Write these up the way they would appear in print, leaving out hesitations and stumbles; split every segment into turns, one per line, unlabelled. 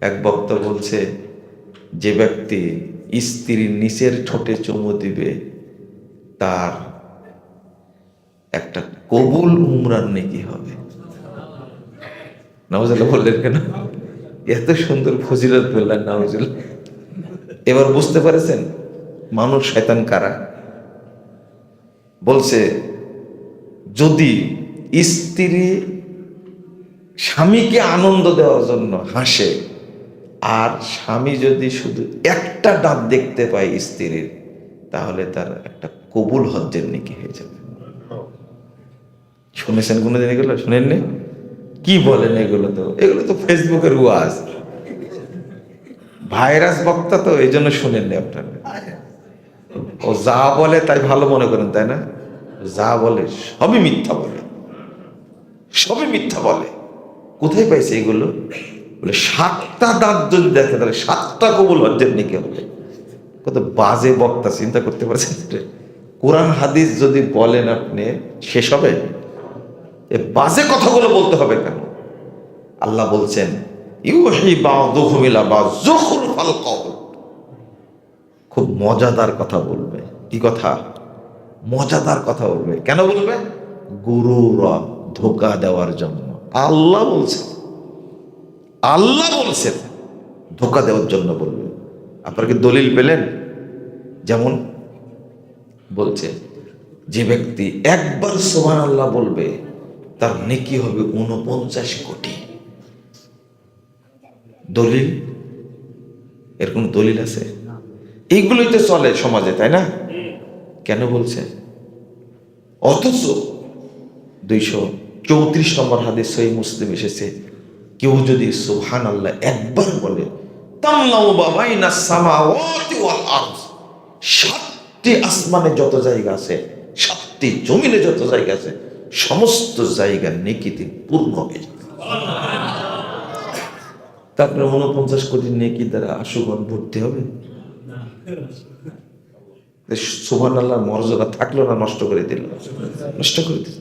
এক বক্তা বলছে, যে ব্যক্তি স্ত্রীর নিচের ঠোঁটে চুমু দিবে তার একটা কবুল উমরার নেকি হবে। নাউজুবিল্লাহ বললেন কেন? এত সুন্দর ফজিলত বললেন, নাউজুবিল্লাহ। এবার বুঝতে পারেছেন মানুষ শয়তান কারা? বলছে, যদি স্ত্রী স্বামীকে আনন্দ দেওয়ার জন্য হাসে, আর স্বামী যদি শুধু একটা দাঁত দেখতে পায় স্ত্রীর, তাহলে তার একটা কবুল হজ্জের নেকি হয়ে যাবে। শুনেছেন কোনোদিন এগুলো? শুনেননি? কি বলেন এগুলো? এগুলো তো ফেসবুকের ওয়াজ, ভাইরাস বক্তা, তো এই জন্য শুনেননি আপনারা। ও যা বলে তাই ভালো মনে করেন, তাই না? যা বলে সবই মিথ্যা বলে, সবই মিথ্যা বলে। কোথায় পাইছে এগুলো? বলে 7টা দাঁত যদি দেখে তাহলে 7টা কবুল হজ্জের নেকি হবে। কত বাজে বক্তা, চিন্তা করতে পারছেন? কোরআন হাদিস যদি বলেন আপনি, শেষ হবে? এ বাজে কথাগুলো বলতে হবে কেন? আল্লাহ বলছেন, ইউহি বা'দুহুম ইলা বা'দ যুখরুফাল কওল। খুব মজাদার কথা বলবে। কি কথা? মজাদার কথা বলবে। কেন বলবে? গুরুরা, ধোঁকা দেওয়ার জন্য। আল্লাহ বলছেন, আল্লাহ বলছেন ধোঁকা দেওয়ার জন্য বলবে। আপনারা কি দলিল পেলেন? যেমন বলছে, যে ব্যক্তি একবার সুবহানাল্লাহ বলবে তার নেকি হবে 49 কোটি। দলিল? এর কোন দলিল আছে? এইগুলোই তো চলে সমাজে, তাই না? কেন বলছে? অথচ 234 নম্বর হাদিস সহিহ মুসলিম এসেছে, কেউ যদি সুবহানাল্লাহ একবার বলে, তামলাউ বাইনাস সামাওয়াতি ওয়াল আরদ, 7টি আসমানে যত জায়গা আছে, 7টি জমিনে যত জায়গা আছে, সমস্ত জায়গা নেকিতে পূর্ণ হয়ে যাবে। তারপরে 49 কোটি নেকি দ্বারা আশুগণ ভর্তি হবে। সুবহানাল্লাহর মর্যাদা থাকলো না নষ্ট করে দিল? নষ্ট করে দিল।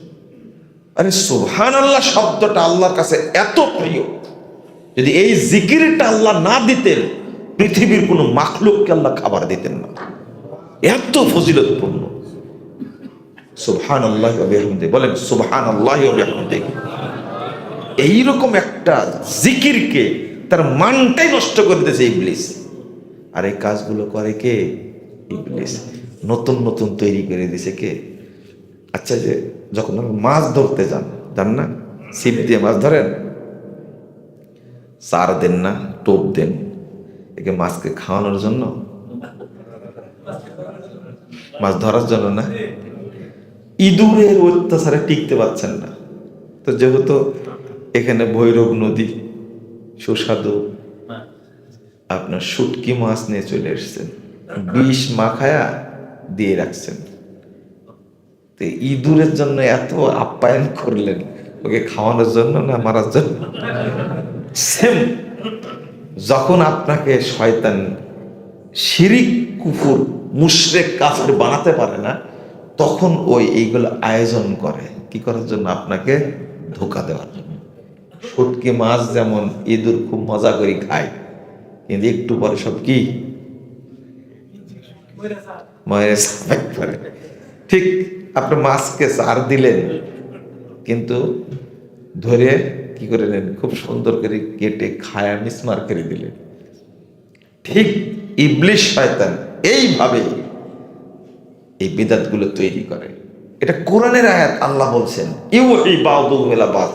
আরে সুবহানাল্লাহ শব্দটা আল্লাহর কাছে এত প্রিয়, যদি এই জিকিরটা আল্লাহ না দিতেন, পৃথিবীর কোনো মাখলুককে আল্লাহ খাবার দিতেন না। এত ফজিলতপূর্ণ। সুবহানাল্লাহি ওয়া বিহামদিহি, বলেন সুবহানাল্লাহি ওয়া বিহামদিহি। এইরকম একটা জিকিরকে তার মানটাই নষ্ট করে দিয়েছে ইবলিস। আর এই কাজগুলো করে কে? ইবলিস। নতুন নতুন তৈরি করে দিয়েছে কে? আচ্ছা, যে যখন মাছ ধরতে যান না, ছিপ দিয়ে মাছ ধরেন, চার দেন না, টোপ দেন, একে মাছকে খাওয়ানোর জন্য, মাছ ধরার জন্য না। ইঁদুরের অত্যাচারে টিকতে পারছেন না, তো যেহেতু এখানে ভৈরব নদী, সুস্বাদু আপনার শুটকি মাছ নিয়ে চলে এসছেন, বিষ মাখায়া দিয়ে রাখছেন, তো ইঁদুরের জন্য এত আপ্যায়ন করলেন, ওকে খাওয়ানোর জন্য না মারার জন্য? সেম, যখন আপনাকে শয়তান শিরিক, কুফর, মুশরিক, কাফির বানাতে পারে না, তখন ওই এইগুলো আয়োজন করে কি করার জন্য? আপনাকে ধোঁকা দেওয়ার জন্য। শুটকি মাছ যেমন ইঁদুর খুব মজা করে খায়, কিন্তু একটু পরে সব কি মরে করে। ঠিক আপনি মাছকে চার দিলেন, কিন্তু ধরে কি করে নেন, খুব সুন্দর করে কেটে খায়া মিসমার করে দিলেন। ঠিক ইবলিশ শয়তান এইভাবে এই বিদআতগুলো তৈরি করে। এটা কোরআনের আয়াত, আল্লাহ বলছেন ইউহি বা'দুহুম ইলা বা'দ।